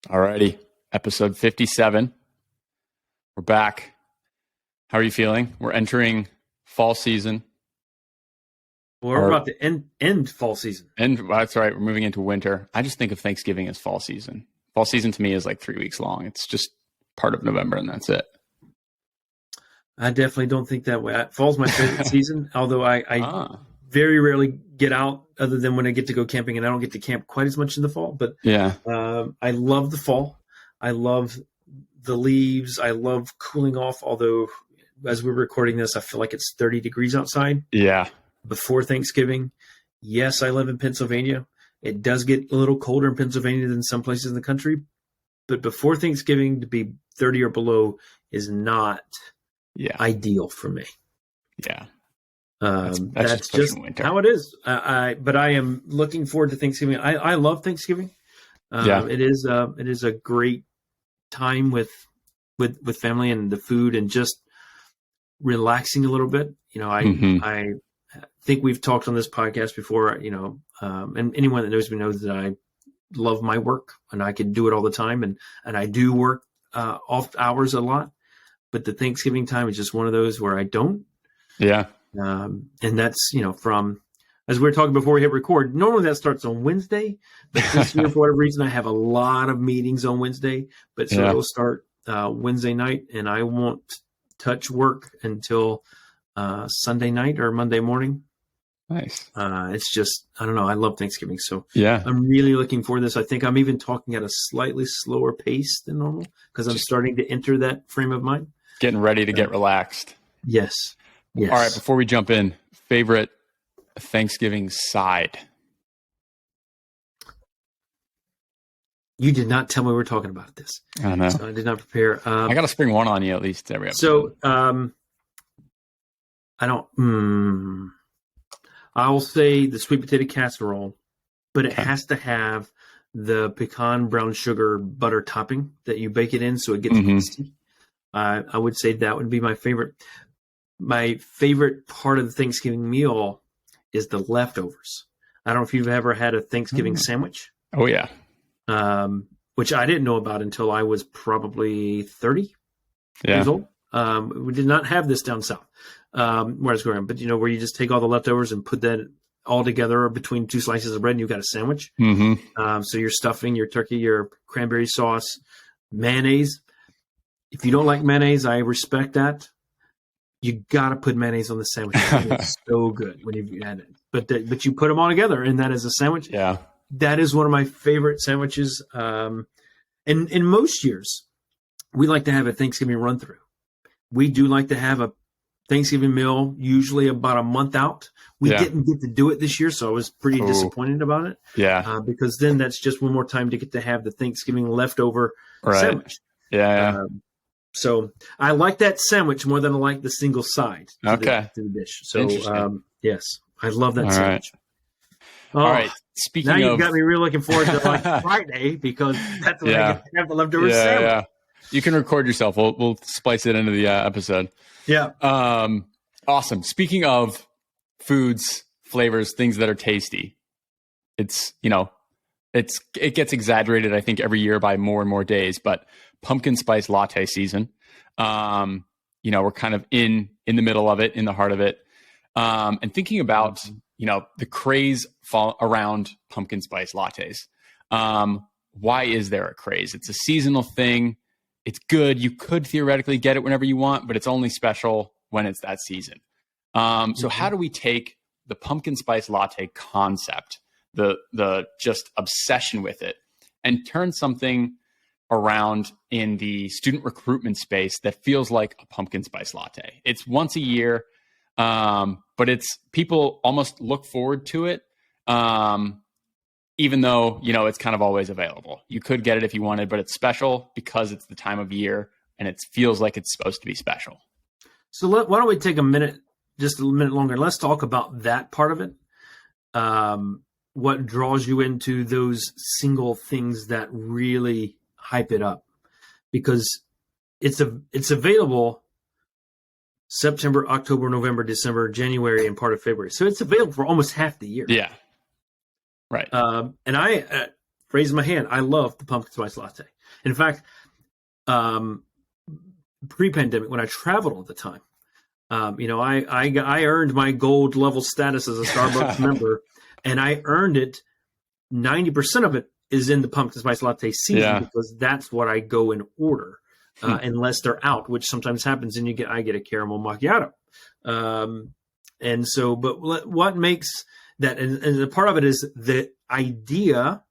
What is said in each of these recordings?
Alrighty, episode 57. We're back. How are you feeling? We're entering fall season. Well, we're about to end fall season. And that's right. We're moving into winter. I just think of Thanksgiving as fall season. Fall season to me is like 3 weeks long. It's just part of November and that's it. I definitely don't think that way. Fall's my favorite season, although I very rarely get out other than when I get to go camping, and I don't get to camp quite as much in the fall. But yeah, I love the fall. I love the leaves. I love cooling off, although as we're recording this, I feel like it's 30 degrees outside. Yeah. Before Thanksgiving. Yes, I live in Pennsylvania. It does get a little colder in Pennsylvania than some places in the country. But before Thanksgiving, to be 30 or below is not ideal for me. Yeah. That's just how it is. But I am looking forward to Thanksgiving. I love Thanksgiving. It is a great time with family and the food and just relaxing a little bit. You know, I think we've talked on this podcast before, you know, and anyone that knows me knows that I love my work and I can do it all the time. And I do work off hours a lot, but the Thanksgiving time is just one of those where I don't. Yeah. And that's, you know, from, as we were talking before we hit record, normally that starts on Wednesday, but this year, for whatever reason, I have a lot of meetings on Wednesday, but so it'll start Wednesday night and I won't touch work until Sunday night or Monday morning. Nice. It's just, I don't know. I love Thanksgiving. So I'm really looking forward to this. I think I'm even talking at a slightly slower pace than normal because I'm starting to enter that frame of mind. Getting ready to get relaxed. Yes. All right. Before we jump in, favorite Thanksgiving side? You did not tell me we were talking about this. I know. So I did not prepare. I got to spring one on you at least every episode. So I don't. I'll say the sweet potato casserole, but it has to have the pecan brown sugar butter topping that you bake it in, so it gets tasty. I would say that would be my favorite. My favorite part of the Thanksgiving meal is the leftovers. I don't know if you've ever had a Thanksgiving sandwich. Oh yeah. Which I didn't know about until I was probably 30 years old. We did not have this down south, where I was going, but you know, where you just take all the leftovers and put that all together between two slices of bread and you've got a sandwich. So you're stuffing your turkey, your cranberry sauce, mayonnaise. If you don't like mayonnaise, I respect that. You got to put mayonnaise on the sandwich. It's so good when you've had it, but you put them all together and that is a sandwich. Yeah. That is one of my favorite sandwiches. And in most years, we like to have a Thanksgiving run through. We do like to have a Thanksgiving meal, usually about a month out. We didn't get to do it this year, so I was pretty disappointed about it. Yeah. Because then that's just one more time to get to have the Thanksgiving leftover sandwich. Yeah. So I like that sandwich more than I like the single side to the dish. So yes, I love that sandwich. All right. Speaking now of, you've got me really looking forward to like Friday because that's when I get to have the leftover sandwich. Yeah. You can record yourself. We'll splice it into the episode. Yeah. Awesome. Speaking of foods, flavors, things that are tasty, it's, you know, it gets exaggerated, I think, every year by more and more days, but pumpkin spice latte season, you know, we're kind of in the middle of it, in the heart of it. And thinking about, you know, the craze around pumpkin spice lattes. Why is there a craze? It's a seasonal thing. It's good. You could theoretically get it whenever you want, but it's only special when it's that season. So how do we take the pumpkin spice latte concept, the just obsession with it, and turn something around in the student recruitment space that feels like a pumpkin spice latte? It's once a year, but it's people almost look forward to it. Even though, you know, it's kind of always available. You could get it if you wanted, but it's special because it's the time of year and it feels like it's supposed to be special. So why don't we take just a minute longer. Let's talk about that part of it. What draws you into those single things that really hype it up? Because it's available September, October, November, December, January, and part of February. So it's available for almost half the year. Yeah. Right. And raise my hand. I love the pumpkin spice latte. In fact, pre-pandemic, when I traveled all the time, I earned my gold level status as a Starbucks member, and I earned it. 90% of it is in the pumpkin spice latte season because that's what I go and order, unless they're out, which sometimes happens. And I get a caramel macchiato. And so, but what makes that, and a part of it is the idea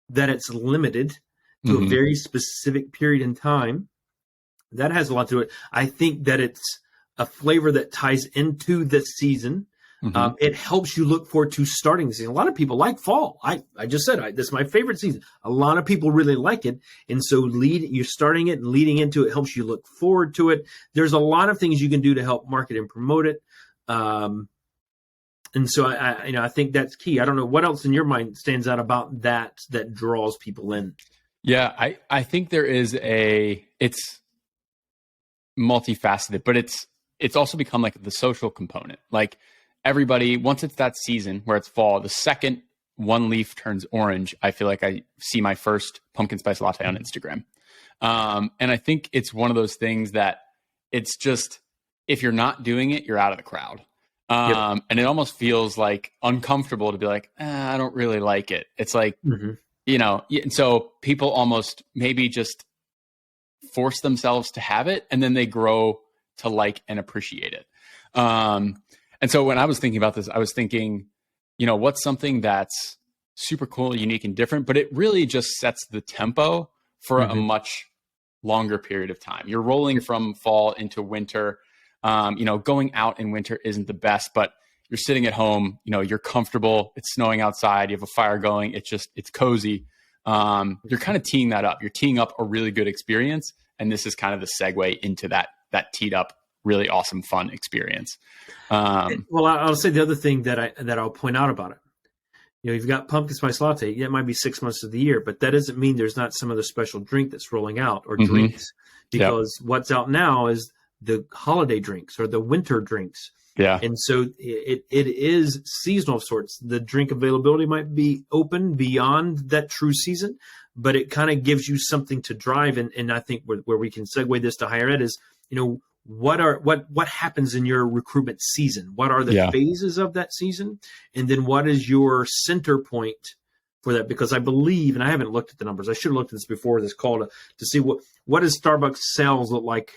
that it's limited to a very specific period in time. That has a lot to it. I think that it's a flavor that ties into the season. It helps you look forward to starting the season. A lot of people like fall. I just said, this is my favorite season. A lot of people really like it. And so you're starting it and leading into it helps you look forward to it. There's a lot of things you can do to help market and promote it. And so I think that's key. I don't know what else in your mind stands out about that draws people in. Yeah, I think there is it's multifaceted, but it's also become like the social component. Like everybody, once it's that season where it's fall, the second one leaf turns orange, I feel like I see my first pumpkin spice latte on Instagram. And I think it's one of those things that it's just, if you're not doing it, you're out of the crowd. And it almost feels like uncomfortable to be like, I don't really like it. It's like, and so people almost maybe just force themselves to have it, and then they grow to like and appreciate it. And so when I was thinking about this, I was thinking, what's something that's super cool, unique, and different, but it really just sets the tempo for a much longer period of time. You're rolling from fall into winter. Going out in winter isn't the best, but you're sitting at home, you're comfortable. It's snowing outside. You have a fire going. It's cozy. You're kind of teeing that up. You're teeing up a really good experience. And this is kind of the segue into that teed up, really awesome, fun experience. Well, I'll say the other thing that I'll point out about it. You've got pumpkin spice latte. It might be 6 months of the year, but that doesn't mean there's not some other special drink that's rolling out or drinks, because what's out now is the holiday drinks or the winter drinks. Yeah. And so it is seasonal of sorts. The drink availability might be open beyond that true season, but it kind of gives you something to drive. And I think where we can segue this to higher ed is, what happens in your recruitment season? What are the phases of that season? And then what is your center point for that? Because I believe, and I haven't looked at the numbers, I should have looked at this before this call to see what does Starbucks sales look like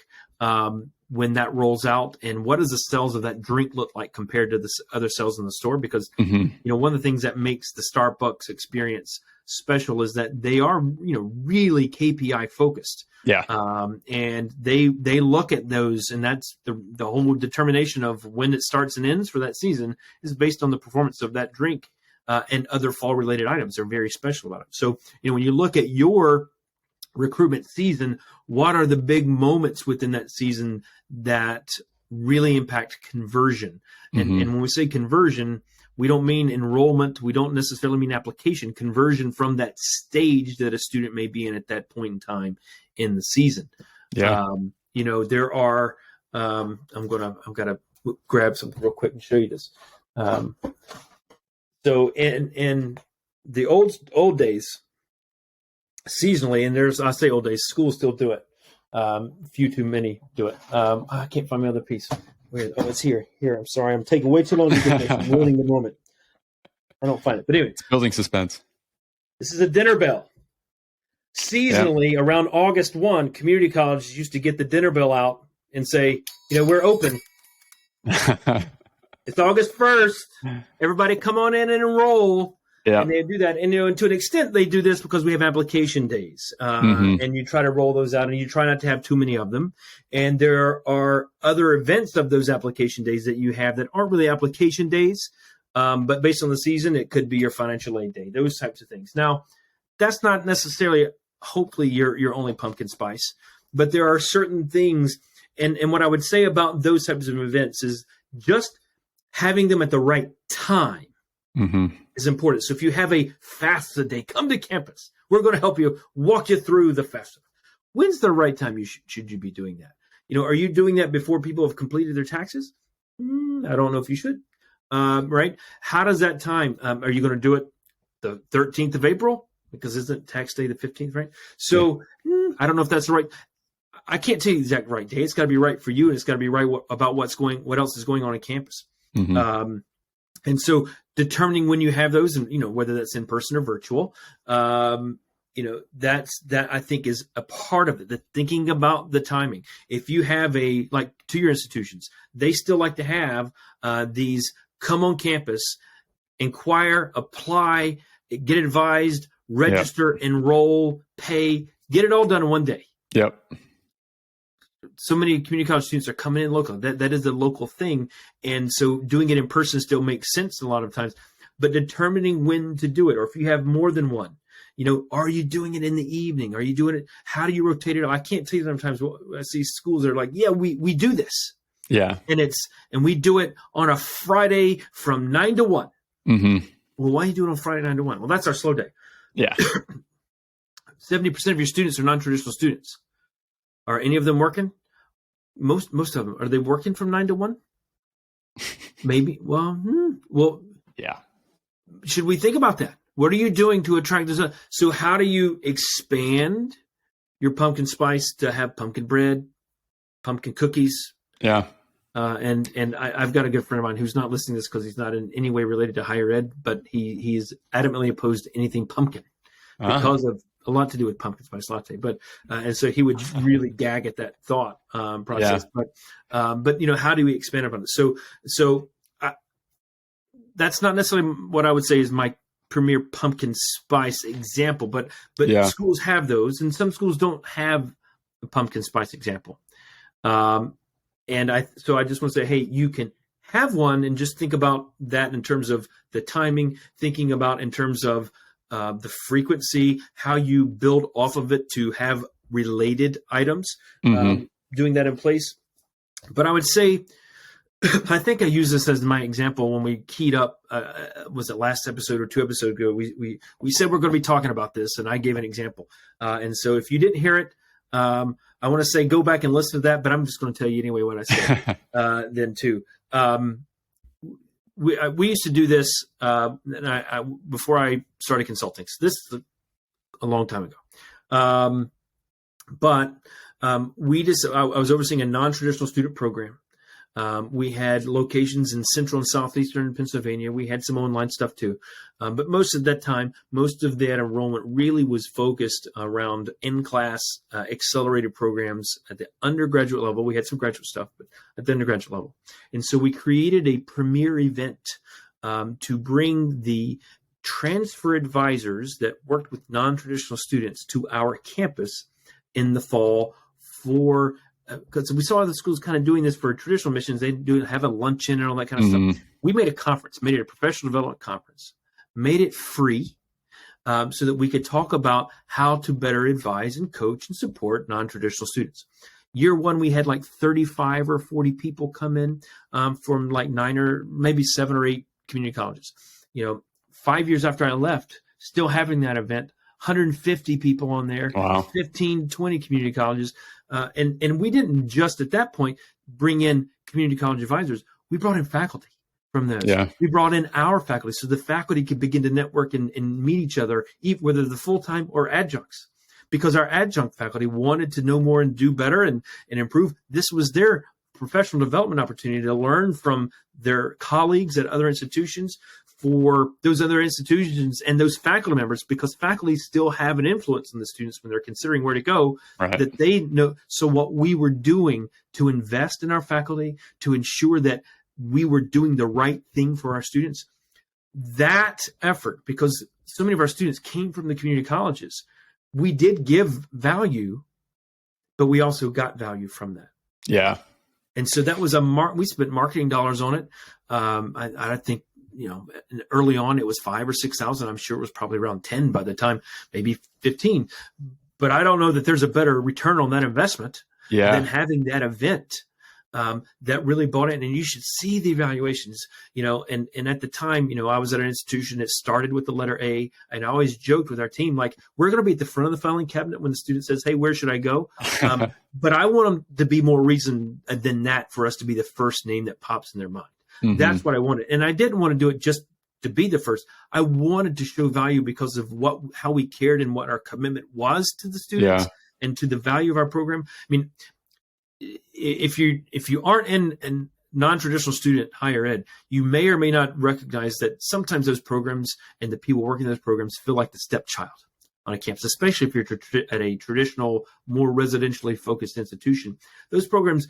when that rolls out, and what does the sales of that drink look like compared to the other sales in the store? Because one of the things that makes the Starbucks experience special is that they are really KPI focused. And they look at those, and that's the whole determination of when it starts and ends for that season is based on the performance of that drink and other fall related items. They're very special about it. So when you look at your recruitment season, what are the big moments within that season that really impact conversion? And when we say conversion, we don't mean enrollment. We don't necessarily mean application. Conversion from that stage that a student may be in at that point in time in the season. There are. I've got to grab something real quick and show you this. So in the old days, seasonally, and I say old days, schools still do it. Few too many do it. I can't find my other piece. Where? Oh, it's here. I'm sorry. I'm taking way too long to get this. I'm ruining the moment. I don't find it. But anyway. It's building suspense. This is a dinner bell. Seasonally, around August 1, community colleges used to get the dinner bell out and say, we're open. It's August 1st. Everybody come on in and enroll. Yeah. And they do that. And, and to an extent, they do this because we have application days. And you try to roll those out, and you try not to have too many of them. And there are other events of those application days that you have that aren't really application days. But based on the season, it could be your financial aid day, those types of things. Now, that's not necessarily, hopefully, your only pumpkin spice. But there are certain things. And what I would say about those types of events is just having them at the right time. Is important. So if you have a FAFSA day, come to campus. We're going to help you, walk you through the FAFSA. When's the right time should you be doing that? Are you doing that before people have completed their taxes? I don't know if you should. Right? How does that time? Are you going to do it the 13th of April? because isn't tax day the 15th, right? So I don't know if that's the right. I can't tell you the exact right day. It's got to be right for you, and it's got to be right about what else is going on campus. Mm-hmm. And so determining when you have those, and whether that's in person or virtual, that I think is a part of it. The thinking about the timing. If you have to your institutions, they still like to have these come on campus, inquire, apply, get advised, register, enroll, pay, get it all done in one day. Yep. So many community college students are coming in local. That is a local thing. And so doing it in person still makes sense a lot of times, but determining when to do it, or if you have more than one, are you doing it in the evening? Are you doing it? How do you rotate it? I can't tell you sometimes. I see schools that are like, yeah, we do this. Yeah. And we do it on a Friday from 9 to 1. Mm-hmm. Well, why are you doing it on Friday 9 to 1? Well, that's our slow day. Yeah. 70% of your students are non-traditional students. Are any of them working? Most of them. Are they working from 9 to 1? Maybe. Well, yeah. Should we think about that? What are you doing to attract this? So how do you expand your pumpkin spice to have pumpkin bread, pumpkin cookies? Yeah. And I've got a good friend of mine who's not listening to this because he's not in any way related to higher ed, but he's adamantly opposed to anything pumpkin because of a lot to do with Pumpkin Spice Latte. But and so he would really gag at that thought process. Yeah. But how do we expand upon it? So that's not necessarily what I would say is my premier pumpkin spice example, but schools have those, and some schools don't have a pumpkin spice example. And I just want to say, hey, you can have one, and just think about that in terms of the timing, thinking about in terms of the frequency, how you build off of it to have related items, doing that in place. But I would say, I think I used this as my example when we keyed up, was it last episode or 2 episodes ago? We said we're going to be talking about this, and I gave an example. And so if you didn't hear it, I want to say go back and listen to that, but I'm just going to tell you anyway what I said then too. We used to do this before I started consulting. So this is a long time ago. But I was overseeing a non-traditional student program. We had locations in central and southeastern Pennsylvania. We had some online stuff too. But most of that enrollment really was focused around in-class accelerated programs at the undergraduate level. We had some graduate stuff, but at the undergraduate level. And so we created a premier event to bring the transfer advisors that worked with non-traditional students to our campus in the fall for because we saw the schools kind of doing this for traditional missions. They have a luncheon and all that kind of stuff. We made a conference, made it a professional development conference, made it free so that we could talk about how to better advise and coach and support non-traditional students. Year one, we had like 35 or 40 people come in from like 9 or maybe 7 or 8 community colleges. 5 years after I left, still having that event, 150 people on there, wow. 15, 20 community colleges. And we didn't just at that point bring in community college advisors. We brought in faculty from those. Yeah. We brought in our faculty so the faculty could begin to network and meet each other, whether the full-time or adjuncts, because our adjunct faculty wanted to know more and do better and improve. This was their professional development opportunity to learn from their colleagues at other institutions, for those other institutions and those faculty members, because faculty still have an influence on the students when they're considering where to go, right. That they know. So what we were doing to invest in our faculty, to ensure that we were doing the right thing for our students, that effort, because so many of our students came from the community colleges, we did give value, but we also got value from that. Yeah. And so that was we spent marketing dollars on it. I think, early on it was 5,000 or 6,000. I'm sure it was probably around 10 by the time, maybe 15. But I don't know that there's a better return on that investment than having that event that really bought it. And you should see the evaluations, and at the time, I was at an institution that started with the letter A, and I always joked with our team, like, we're going to be at the front of the filing cabinet when the student says, hey, where should I go? But I want them to be more reason than that for us to be the first name that pops in their mind. Mm-hmm. That's what I wanted. And I didn't want to do it just to be the first. I wanted to show value because of how we cared and what our commitment was to the students and to the value of our program. I mean, if you aren't in non-traditional student higher ed, you may or may not recognize that sometimes those programs and the people working those programs feel like the stepchild on a campus, especially if you're at a traditional, more residentially focused institution. Those programs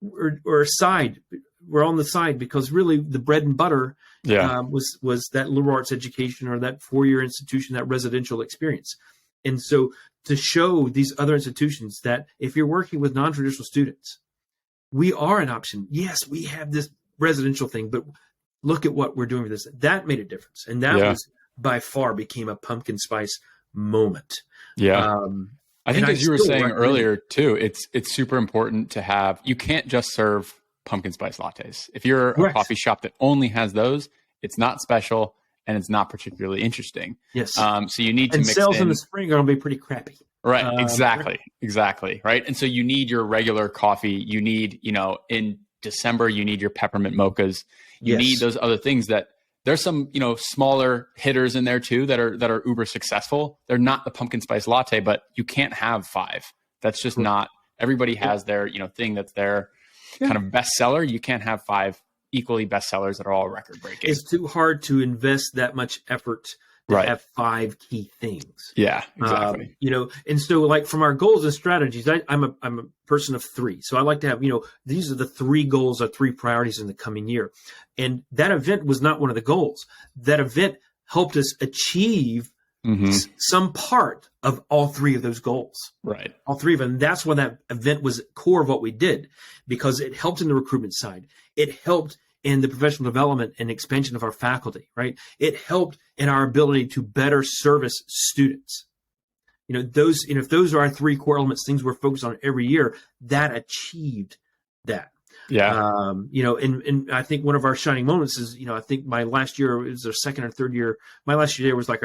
were on the side because really the bread and butter was that liberal arts education or that 4-year institution, that residential experience. And so to show these other institutions that if you're working with non-traditional students, we are an option. Yes, we have this residential thing, but look at what we're doing with this. That made a difference. And that was by far became a pumpkin spice moment. Yeah. I think as you were saying earlier too, it's super important to have, you can't just serve pumpkin spice lattes. If you're a coffee shop that only has those, it's not special and it's not particularly interesting. Yes. So you need to mix sales in the spring are going to be pretty crappy. Right. Exactly. Right. And so you need your regular coffee. You need, in December, you need your peppermint mochas. You need those other things that there's some, smaller hitters in there too that are uber successful. They're not the pumpkin spice latte, but you can't have 5. That's just not, everybody has their, thing that's their kind of bestseller. You can't have 5 equally bestsellers that are all record breaking. It's too hard to invest that much effort to have 5 key things. Yeah, exactly. And so like from our goals and strategies, I'm a person of 3. So I like to have, these are the 3 goals or 3 priorities in the coming year. And that event was not one of the goals. That event helped us achieve some part of all 3 of those goals. Right. All 3 of them. That's why that event was core of what we did, because it helped in the recruitment side. It helped in the professional development and expansion of our faculty, right? It helped in our ability to better service students. If those are our 3 core elements, things we're focused on every year, that achieved that. Yeah. And I think one of our shining moments is, I think my last year was our second or third year. My last year there was like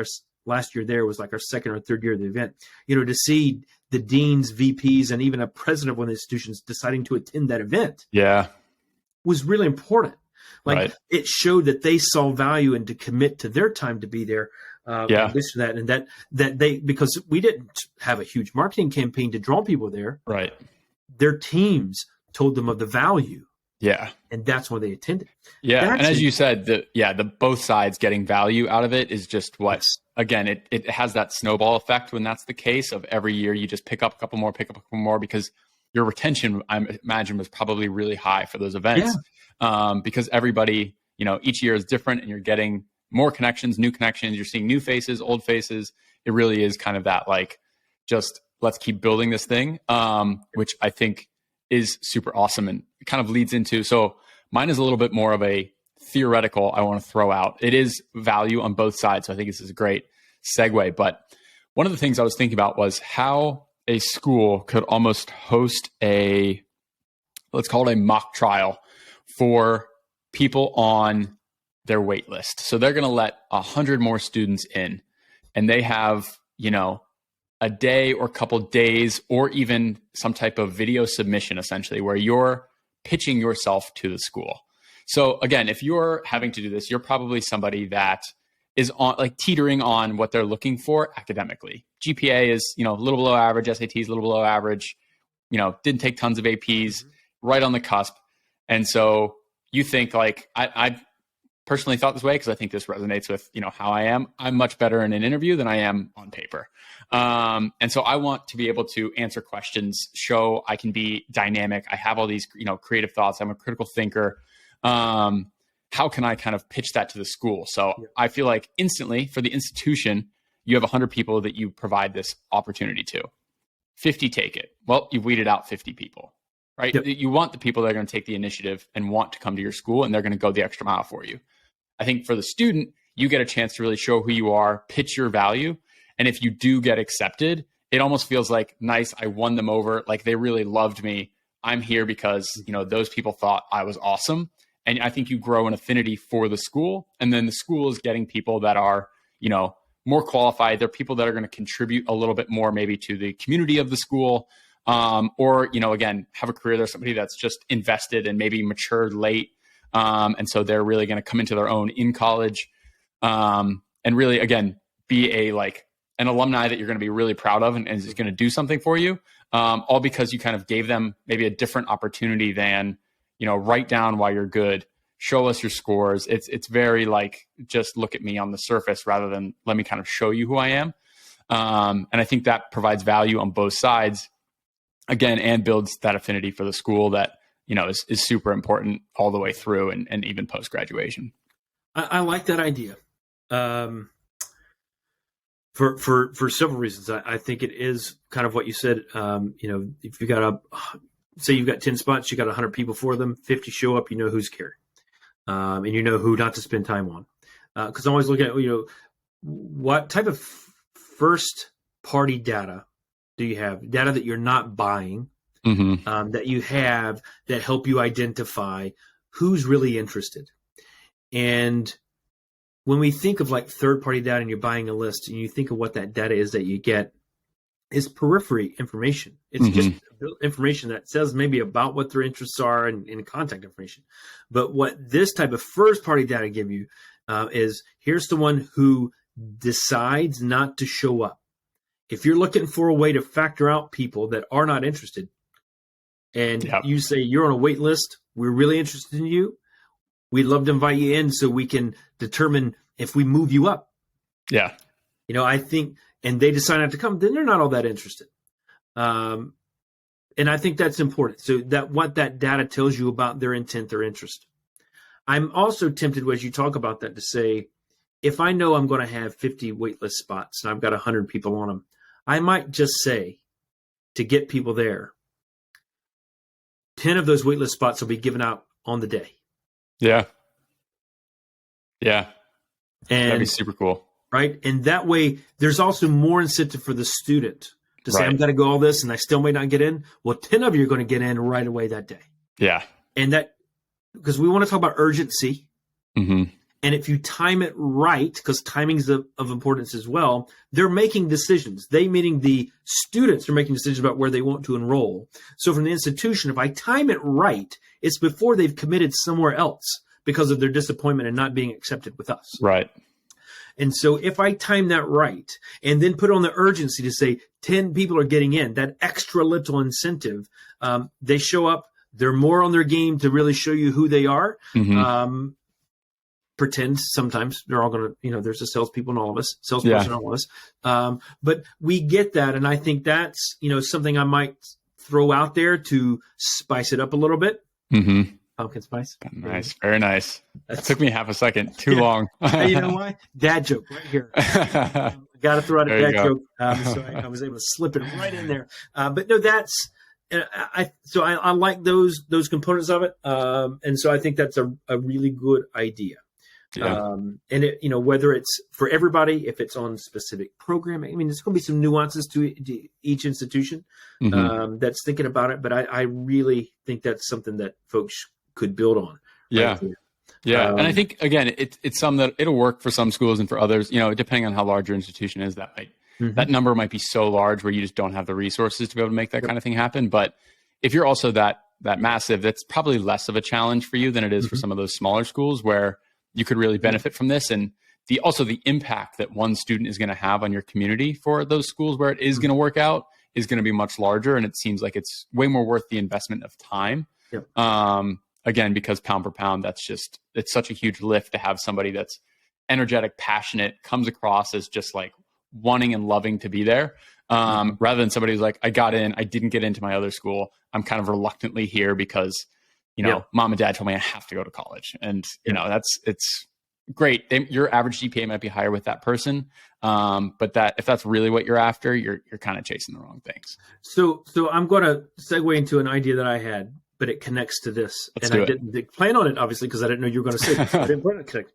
our second or third year of the event. To see the deans, VPs, and even a president of one of the institutions deciding to attend that event. Yeah. Was really important. It showed that they saw value and to commit to their time to be there. This or that, and that they, because we didn't have a huge marketing campaign to draw people there. Right. Their teams told them of the value. Yeah. And that's why they attended. Yeah. And as you said, the both sides getting value out of it is just what, again, it has that snowball effect when that's the case of every year you just pick up a couple more because your retention, I imagine, was probably really high for those events. Because everybody, each year is different and you're getting more connections, new connections. You're seeing new faces, old faces. It really is kind of that, just let's keep building this thing, which I think is super awesome and kind of leads into, so mine is a little bit more of a theoretical I want to throw out. It is value on both sides. So I think this is a great segue. But one of the things I was thinking about was how a school could almost host let's call it a mock trial for people on their wait list. So they're going to let 100 more students in, and they have, a day or couple days or even some type of video submission, essentially, where you're pitching yourself to the school. So again, if you're having to do this, you're probably somebody that is on teetering on what they're looking for academically. GPA is, a little below average, SATs a little below average, didn't take tons of APs, right on the cusp. And so you think I personally thought this way because I think this resonates with, how I am. I'm much better in an interview than I am on paper. And so I want to be able to answer questions, show I can be dynamic. I have all these, creative thoughts. I'm a critical thinker. How can I kind of pitch that to the school? So I feel like instantly for the institution, you have 100 people that you provide this opportunity to. 50 take it. Well, you've weeded out 50 people, right? Yep. You want the people that are going to take the initiative and want to come to your school, and they're going to go the extra mile for you. I think for the student, you get a chance to really show who you are, pitch your value. And if you do get accepted, it almost feels like, nice, I won them over. Like they really loved me. I'm here because, those people thought I was awesome. And I think you grow an affinity for the school. And then the school is getting people that are, more qualified. They're people that are going to contribute a little bit more maybe to the community of the school. Or, again, have a career. There's somebody that's just invested and maybe matured late. And so they're really going to come into their own in college. and really, again, be an alumni that you're going to be really proud of and is going to do something for you, all because you kind of gave them maybe a different opportunity than, write down why you're good, show us your scores. It's very just look at me on the surface rather than let me kind of show you who I am. And I think that provides value on both sides, again, and builds that affinity for the school that, is super important all the way through and even post-graduation. I like that idea. For several reasons. I think it is kind of what you said. If you got say you've got 10 spots, you got 100 people for them, 50 show up, you know who's caring. And you know who not to spend time on. Because I'm always looking at, what type of first party data do you have? Data that you're not buying, that you have that help you identify who's really interested. And when we think of third party data and you're buying a list and you think of what that data is that you get, is periphery information. It's just information that says maybe about what their interests are and contact information. But what this type of first party data give you is here's the one who decides not to show up. If you're looking for a way to factor out people that are not interested and you say you're on a wait list, we're really interested in you, we'd love to invite you in so we can determine if we move you up. Yeah. I think, and they decide not to come, then they're not all that interested. And I think that's important. So that what that data tells you about their intent, their interest. I'm also tempted, as you talk about that, to say, if I know I'm going to have 50 waitlist spots and I've got 100 people on them, I might just say, to get people there, 10 of those waitlist spots will be given out on the day. Yeah. Yeah. And that'd be super cool. Right. And that way there's also more incentive for the student to say, I'm going to go all this and I still may not get in. Well, 10 of you are going to get in right away that day. Yeah. And that, because we want to talk about urgency. And if you time it right, because timing is of importance as well, they're making decisions. They, meaning the students, are making decisions about where they want to enroll. So from the institution, if I time it right, it's before they've committed somewhere else because of their disappointment and not being accepted with us. Right. And so if I time that right and then put on the urgency to say 10 people are getting in, that extra little incentive, they show up, they're more on their game to really show you who they are. Pretend sometimes they're all going to, there's a salespeople in all of us, salesperson in all of us. But we get that. And I think that's, something I might throw out there to spice it up a little bit. Pumpkin spice. Nice. Very nice. It took me half a second. Too long. Hey, you know why? Dad joke right here. Got to throw out a dad joke. So I was able to slip it right in there. But no, that's, I like those components of it. And so I think that's a really good idea. Yeah. And it, whether it's for everybody, if it's on specific programming, there's going to be some nuances to each institution that's thinking about it. But I really think that's something that folks could build on. Yeah. Right? Yeah. And I think, again, it's some that it'll work for some schools and for others, depending on how large your institution is, that number might be so large where you just don't have the resources to be able to make that kind of thing happen. But if you're also that massive, that's probably less of a challenge for you than it is for some of those smaller schools where you could really benefit from this. And the impact that one student is going to have on your community for those schools where it is going to work out is going to be much larger. And it seems like it's way more worth the investment of time. Again, because pound for pound, it's such a huge lift to have somebody that's energetic, passionate, comes across as just wanting and loving to be there. Rather than somebody who's I got in, I didn't get into my other school. I'm kind of reluctantly here because mom and dad told me I have to go to college. And, it's great. Your average GPA might be higher with that person. But if that's really what you're after, you're kind of chasing the wrong things. So I'm going to segue into an idea that I had, but it connects to this. I didn't plan on it, obviously, because I didn't know you were going to say this. I didn't plan on it to connect.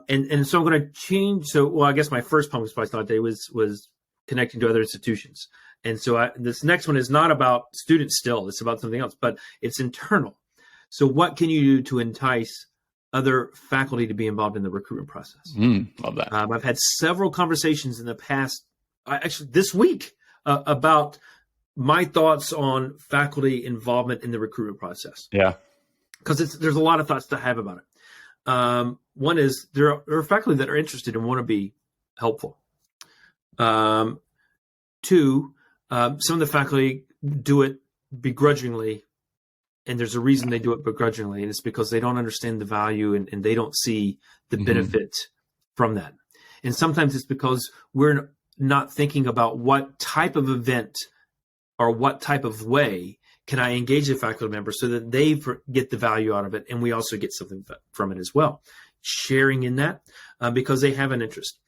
And so I'm going to change. I guess my first Pumpkin Spice Latte was connecting to other institutions. And so this next one is not about students still. It's about something else, but it's internal. So what can you do to entice other faculty to be involved in the recruitment process? Love that. I've had several conversations in the past, actually this week, about my thoughts on faculty involvement in the recruitment process. Yeah. Because there's a lot of thoughts to have about it. One is there are faculty that are interested and want to be helpful. Two, some of the faculty do it begrudgingly, and there's a reason they do it begrudgingly, and it's because they don't understand the value and they don't see the benefit from that. And sometimes it's because we're not thinking about what type of event or what type of way can I engage a faculty member so that they get the value out of it, and we also get something from it as well. Sharing in that because they have an interest.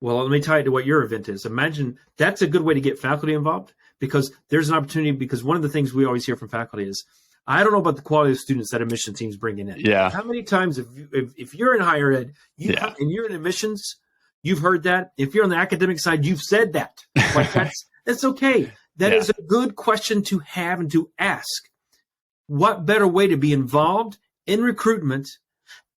Well, let me tie it to what your event is. Imagine that's a good way to get faculty involved, because there's an opportunity, because one of the things we always hear from faculty is, I don't know about the quality of students that admission team's bringing in. Yeah. How many times if you're in higher ed and you're in admissions, you've heard that. If you're on the academic side, you've said that. Like that's okay. That is a good question to have and to ask. What better way to be involved in recruitment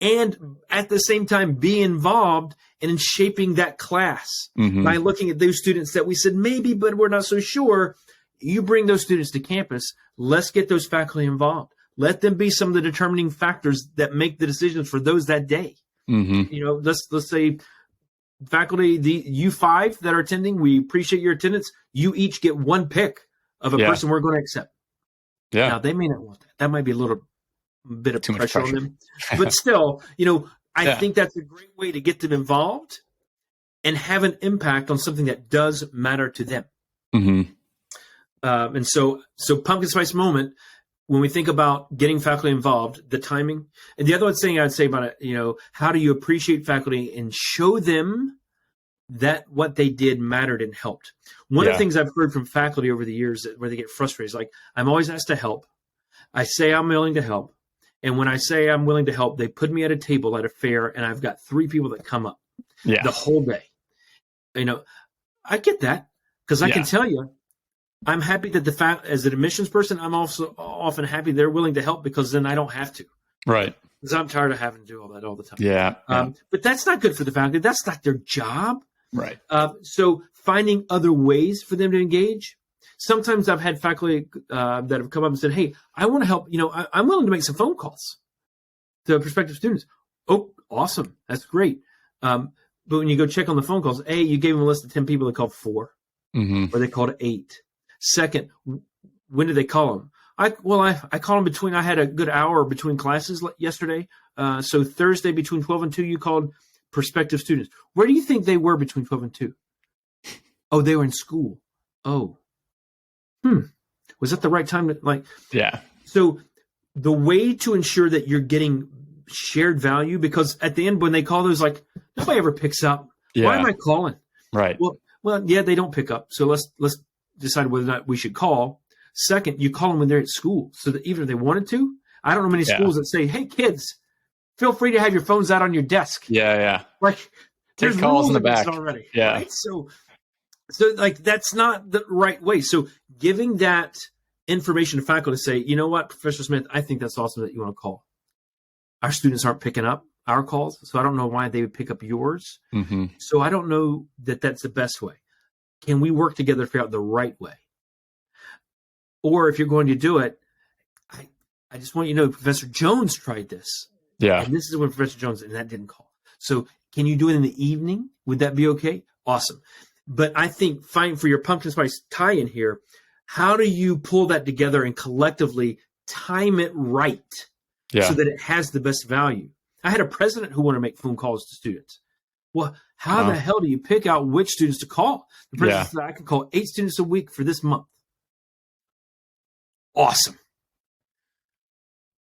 and at the same time be involved in shaping that class by looking at those students that we said maybe, but we're not so sure. You bring those students to campus. Let's get those faculty involved. Let them be some of the determining factors that make the decisions for those that day. You know, let's say faculty, the U5 that are attending, we appreciate your attendance. You each get one pick of a person we're going to accept. Yeah. Now they may not want that. That might be a little bit of pressure on them, but still, you know, I think that's a great way to get them involved and have an impact on something that does matter to them. And so Pumpkin Spice Moment, when we think about getting faculty involved, the timing, and the other thing I'd say about it, you know, how do you appreciate faculty and show them that what they did mattered and helped? One of the things I've heard from faculty over the years where they get frustrated is like, I'm always asked to help. I say I'm willing to help. And when I say I'm willing to help, they put me at a table at a fair, and I've got 3 people that come up the whole day. You know, I get that, because I can tell you, I'm happy that as an admissions person, I'm also often happy they're willing to help, because then I don't have to. Right. Because I'm tired of having to do all that all the time. Yeah. But that's not good for the faculty. That's not their job. Right. So finding other ways for them to engage. Sometimes I've had faculty that have come up and said, hey, I want to help. You know, I'm willing to make some phone calls to prospective students. Oh, awesome. That's great. But when you go check on the phone calls, A, you gave them a list of 10 people that called 4, or they called 8. Second, when did they call them? I called them between, I had a good hour between classes yesterday. So Thursday between 12 and 2, you called prospective students. Where do you think they were between 12 and 2? Oh, they were in school. Oh, was that the right time to So the way to ensure that you're getting shared value, because at the end, when they call those, like, nobody ever picks up. Why am I calling? Right. Well, they don't pick up. So let's decide whether or not we should call. Second, you call them when they're at school, so that even if they wanted to, I don't know many schools that say, hey, kids, feel free to have your phones out on your desk. Yeah. Like, there's calls in the back already. Yeah. Right? So like, that's not the right way. So giving that information to faculty to say, you know what, Professor Smith, I think that's awesome that you want to call. Our students aren't picking up our calls, so I don't know why they would pick up yours. So I don't know that that's the best way. Can we work together to figure out the right way? Or if you're going to do it, I just want you to know Professor Jones tried this. Yeah. And this is when Professor Jones, and that didn't call. So can you do it in the evening? Would that be okay? Awesome. But I think fine for your Pumpkin Spice tie-in here, how do you pull that together and collectively time it right so that it has the best value? I had a president who wanted to make phone calls to students. Well, how the hell do you pick out which students to call? The president said, I can call 8 students a week for this month. Awesome.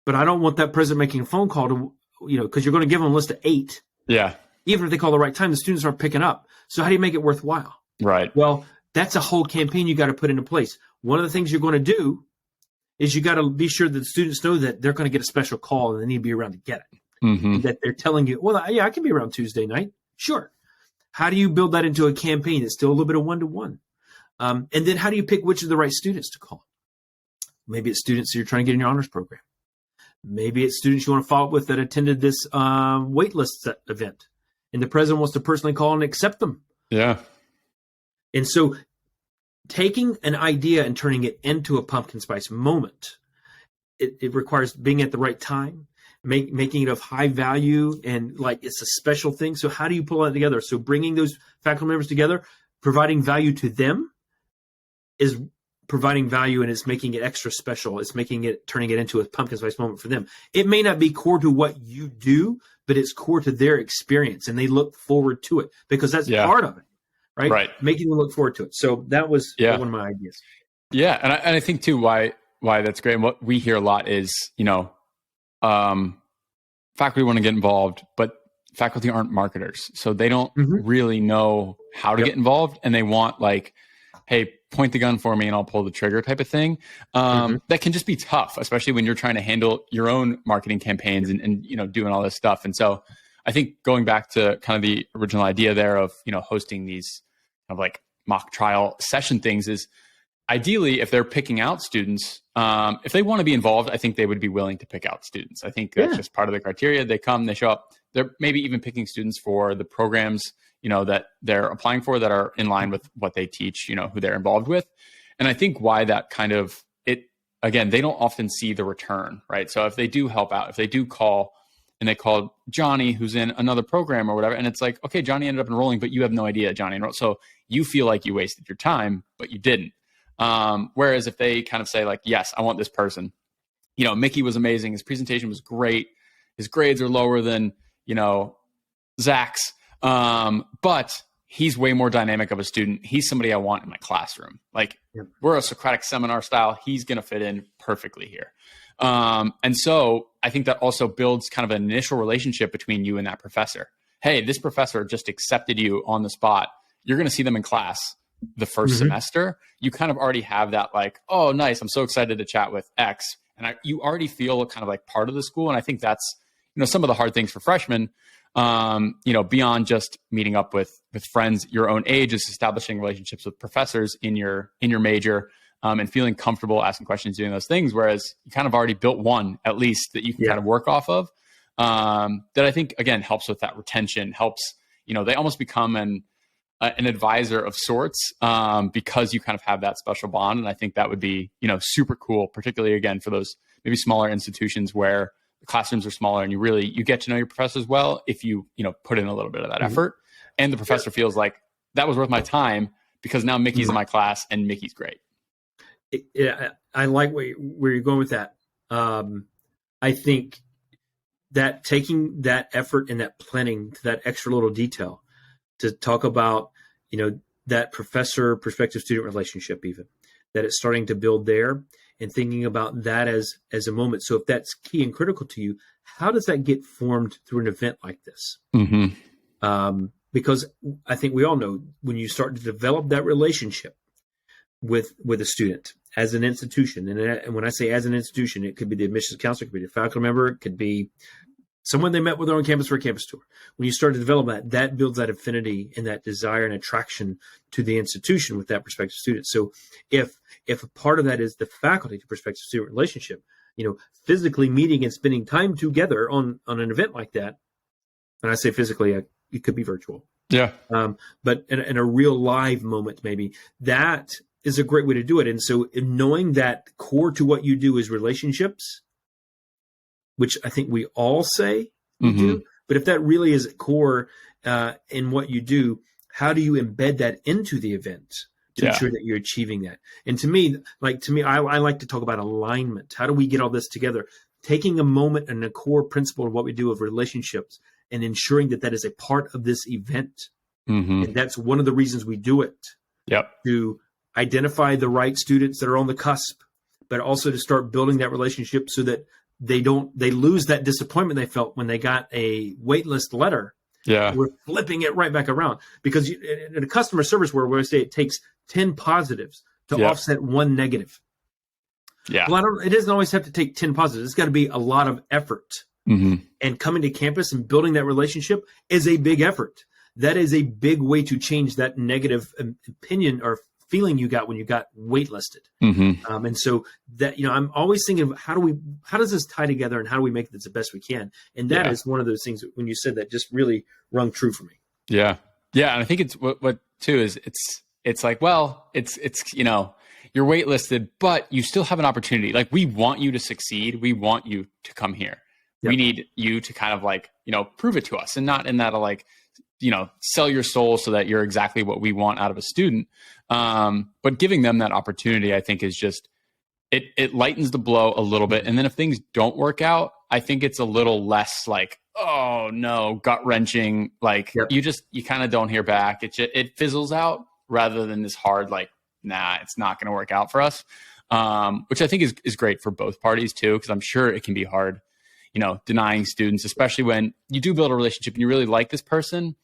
But I don't want that president making a phone call to, because you're going to give them a list of 8. Yeah. Even if they call the right time, the students aren't picking up. So how do you make it worthwhile? Right. Well, that's a whole campaign you got to put into place. One of the things you're going to do is you got to be sure that the students know that they're going to get a special call and they need to be around to get it. That they're telling you, well, yeah, I can be around Tuesday night. Sure. How do you build that into a campaign that's still a little bit of one-to-one? And then how do you pick which of the right students to call? Maybe it's students that you're trying to get in your honors program. Maybe it's students you want to follow up with that attended this waitlist event. And the president wants to personally call and accept them. Yeah. And so taking an idea and turning it into a pumpkin spice moment, it requires being at the right time, making it of high value, and like it's a special thing. So how do you pull that together? So bringing those faculty members together, providing value to them is providing value, and it's making it extra special. It's turning it into a pumpkin spice moment for them. It may not be core to what you do, but it's core to their experience, and they look forward to it because that's part of it, right? Right. Making them look forward to it. So that was one of my ideas. Yeah. And I think too, why that's great. And what we hear a lot is, faculty want to get involved, but faculty aren't marketers. So they don't really know how to get involved, and they want like, hey, point the gun for me and I'll pull the trigger type of thing. That can just be tough, especially when you're trying to handle your own marketing campaigns and doing all this stuff. And so I think going back to kind of the original idea there of, hosting these kind of like mock trial session things is ideally if they're picking out students, if they want to be involved, I think they would be willing to pick out students. I think that's just part of the criteria. They come, they show up, they're maybe even picking students for the programs that they're applying for that are in line with what they teach, who they're involved with. And I think why that kind of again, they don't often see the return, right? So if they do help out, if they do call and they call Johnny, who's in another program or whatever, and it's like, okay, Johnny ended up enrolling, but you have no idea Johnny enrolled. So you feel like you wasted your time, but you didn't. Whereas if they kind of say like, yes, I want this person, Mickey was amazing. His presentation was great. His grades are lower than, Zach's. But he's way more dynamic of a student. He's somebody I want in my classroom. Like we're a Socratic seminar style. He's going to fit in perfectly here. And so I think that also builds kind of an initial relationship between you and that professor. Hey, this professor just accepted you on the spot. You're going to see them in class the first semester. You kind of already have that like, oh, nice. I'm so excited to chat with X. And you already feel kind of like part of the school. And I think that's, some of the hard things for freshmen, beyond just meeting up with friends your own age, is establishing relationships with professors in your major, and feeling comfortable asking questions, doing those things. Whereas you kind of already built one, at least, that you can kind of work off of, that I think, again, helps with that retention, helps, they almost become an advisor of sorts, because you kind of have that special bond. And I think that would be, super cool, particularly again, for those maybe smaller institutions where the classrooms are smaller and you get to know your professors well if you put in a little bit of that effort, and the professor feels like that was worth my time because now Mickey's in my class and Mickey's great. I like where you're going with that. I think that taking that effort and that planning to that extra little detail to talk about, that professor prospective student relationship, even that it's starting to build there, and thinking about that as a moment. So if that's key and critical to you, how does that get formed through an event like this? Because I think we all know when you start to develop that relationship with a student as an institution, and when I say as an institution, it could be the admissions counselor, it could be the faculty member, it could be someone they met with on campus for a campus tour. When you start to develop that builds that affinity and that desire and attraction to the institution with that prospective student. So if a part of that is the faculty to prospective student relationship, physically meeting and spending time together on an event like that, and I say physically, it could be virtual. Yeah. But in a real live moment, maybe that is a great way to do it. And so knowing that core to what you do is relationships, which I think we all say we do. But if that really is at core in what you do, how do you embed that into the event to ensure that you're achieving that? And to me, I like to talk about alignment. How do we get all this together? Taking a moment and a core principle of what we do of relationships and ensuring that is a part of this event. And that's one of the reasons we do it. To identify the right students that are on the cusp, but also to start building that relationship so that they lose that disappointment they felt when they got a waitlist letter. We're flipping it right back around, because in a customer service world, where I say it takes 10 positives to offset one negative. Well, it doesn't always have to take 10 positives. It's got to be a lot of effort. And coming to campus and building that relationship is a big effort. That is a big way to change that negative opinion or feeling you got when you got waitlisted. And so that, I'm always thinking of how does this tie together and how do we make this the best we can? And that is one of those things that when you said that just really rung true for me. Yeah. And I think it's what too is it's like, well, it's, you're waitlisted, but you still have an opportunity. Like, we want you to succeed. We want you to come here. We need you to kind of like, prove it to us, and not in that like, sell your soul so that you're exactly what we want out of a student. But giving them that opportunity, I think, is just, it lightens the blow a little bit. And then if things don't work out, I think it's a little less like, oh no, gut wrenching. Like you kind of don't hear back. It fizzles out rather than this hard, like, nah, it's not going to work out for us. Which I think is great for both parties too, because I'm sure it can be hard, denying students, especially when you do build a relationship and you really like this person,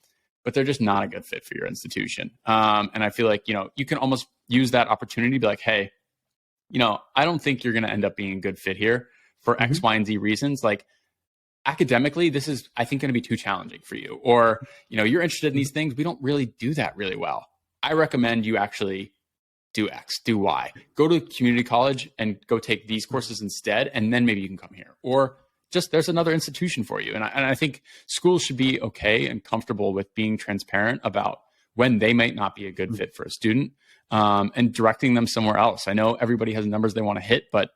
but they're just not a good fit for your institution. And I feel like, you can almost use that opportunity to be like, hey, I don't think you're going to end up being a good fit here for X, Y, and Z reasons. Like academically, this is, I think, going to be too challenging for you. Or, you're interested in these things. We don't really do that really well. I recommend you actually do X, do Y. Go to community college and go take these courses instead. And then maybe you can come here. Or just there's another institution for you. And I think schools should be okay and comfortable with being transparent about when they might not be a good fit for a student, and directing them somewhere else. I know everybody has numbers they want to hit, but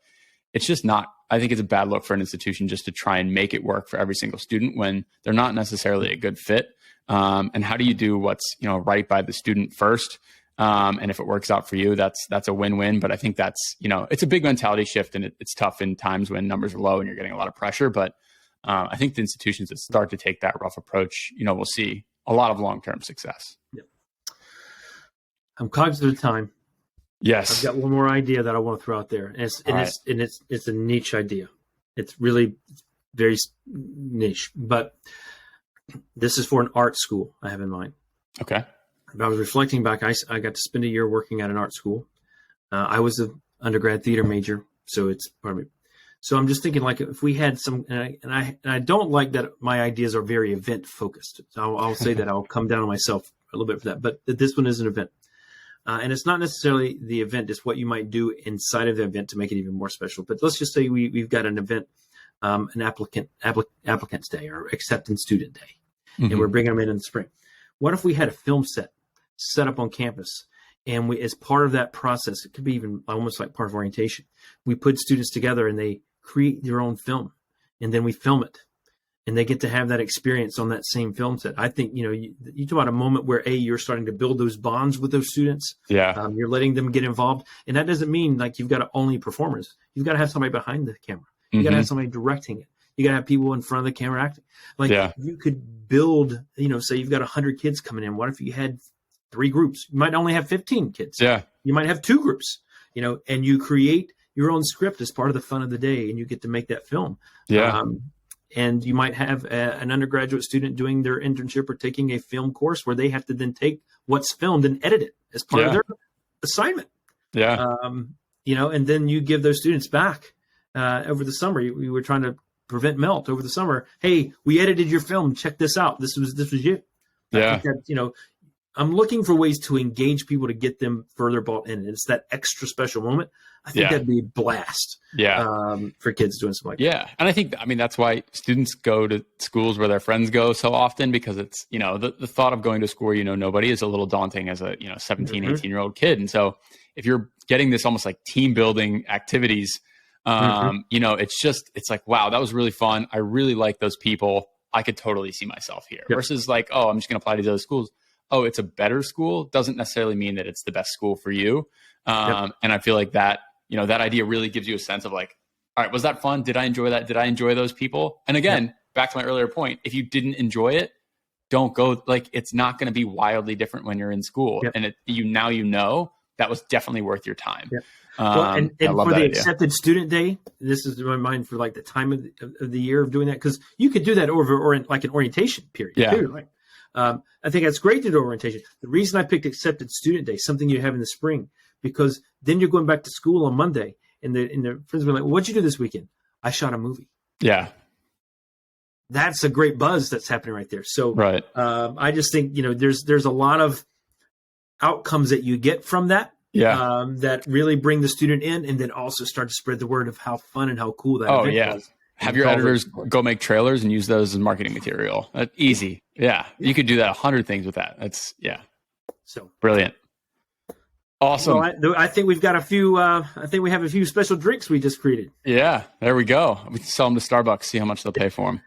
it's just not, I think it's a bad look for an institution just to try and make it work for every single student when they're not necessarily a good fit. And how do you do what's, right by the student first? And if it works out for you, that's a win-win. But I think that's, it's a big mentality shift, and it's tough in times when numbers are low and you're getting a lot of pressure. But I think the institutions that start to take that rough approach, we'll see a lot of long-term success. Yep. I'm cognizant of time. Yes. I've got one more idea that I want to throw out there. And it's a niche idea. It's really very niche, but this is for an art school I have in mind. Okay. But I was reflecting back. I got to spend a year working at an art school. I was an undergrad theater major, so it's part of it. So I'm just thinking, like, if we had some, and I don't like that my ideas are very event focused. So I'll say that I'll come down on myself a little bit for that. But this one is an event, and it's not necessarily the event; it's what you might do inside of the event to make it even more special. But let's just say we've got an event, an applicant's day or acceptance student day, and we're bringing them in the spring. What if we had a film set up on campus, and we, as part of that process, it could be even almost like part of orientation, we put students together and they create their own film, and then we film it, and they get to have that experience on that same film set. I think, you talk about a moment where you're starting to build those bonds with those students. Yeah. You're letting them get involved. And that doesn't mean like you've got to only performers. You've got to have somebody behind the camera. You got to have somebody directing it. You got to have people in front of the camera acting. Like you could build, say you've got 100 kids coming in. What if you had 3 groups? You might only have 15 kids. Yeah. You might have 2 groups, and you create your own script as part of the fun of the day, and you get to make that film. Yeah. And you might have an undergraduate student doing their internship or taking a film course where they have to then take what's filmed and edit it as part of their assignment. Yeah. And then you give those students back over the summer. We were trying to prevent melt over the summer. Hey, we edited your film. Check this out. This was you. Yeah. I think that, I'm looking for ways to engage people to get them further bought in. It's that extra special moment. I think that'd be a blast. For kids doing something like that. Yeah. And I think, that's why students go to schools where their friends go so often, because it's, the thought of going to school where nobody is a little daunting as a 17, 18-year-old kid. And so if you're getting this almost like team building activities, it's like, wow, that was really fun. I really like those people. I could totally see myself here. Versus like, oh, I'm just going to apply to these other schools. Oh, it's a better school doesn't necessarily mean that it's the best school for you. And I feel like that, that idea really gives you a sense of like, all right, was that fun? Did I enjoy that? Did I enjoy those people? And again, back to my earlier point, if you didn't enjoy it, don't go. Like, it's not going to be wildly different when you're in school. And that was definitely worth your time. And for the accepted student day, this is in my mind for like the time of the year of doing that, because you could do that over or in like an orientation period. Too, right? I think that's great to do orientation. The reason I picked accepted student day, something you have in the spring, because then you're going back to school on Monday, and the friends were like, well, "What'd you do this weekend?" I shot a movie. Yeah, that's a great buzz that's happening right there. So, I just think there's a lot of outcomes that you get from that. That really bring the student in, and then also start to spread the word of how fun and how cool that event was. Have your editors go make trailers and use those as marketing material. Easy. Yeah. You could do that 100 things with that. That's so brilliant. Awesome. Well, I think we've got a few. I think we have a few special drinks we just created. Yeah, there we go. We can sell them to Starbucks, see how much they'll pay for them.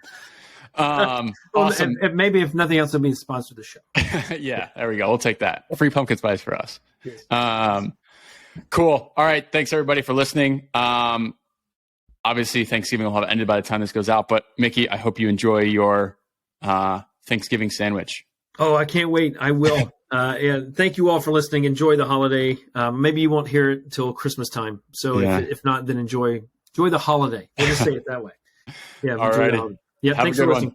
Awesome. And maybe if nothing else, they'll be sponsor the show. Yeah, there we go. We'll take that. Free pumpkin spice for us. Yes. Cool. All right. Thanks everybody for listening. Obviously, Thanksgiving will have ended by the time this goes out. But Mickey, I hope you enjoy your Thanksgiving sandwich. Oh, I can't wait. I will. And thank you all for listening. Enjoy the holiday. Maybe you won't hear it till Christmas time. So if not, then enjoy the holiday. We'll just say it that way. Yeah. All right. Yeah. Thanks for listening.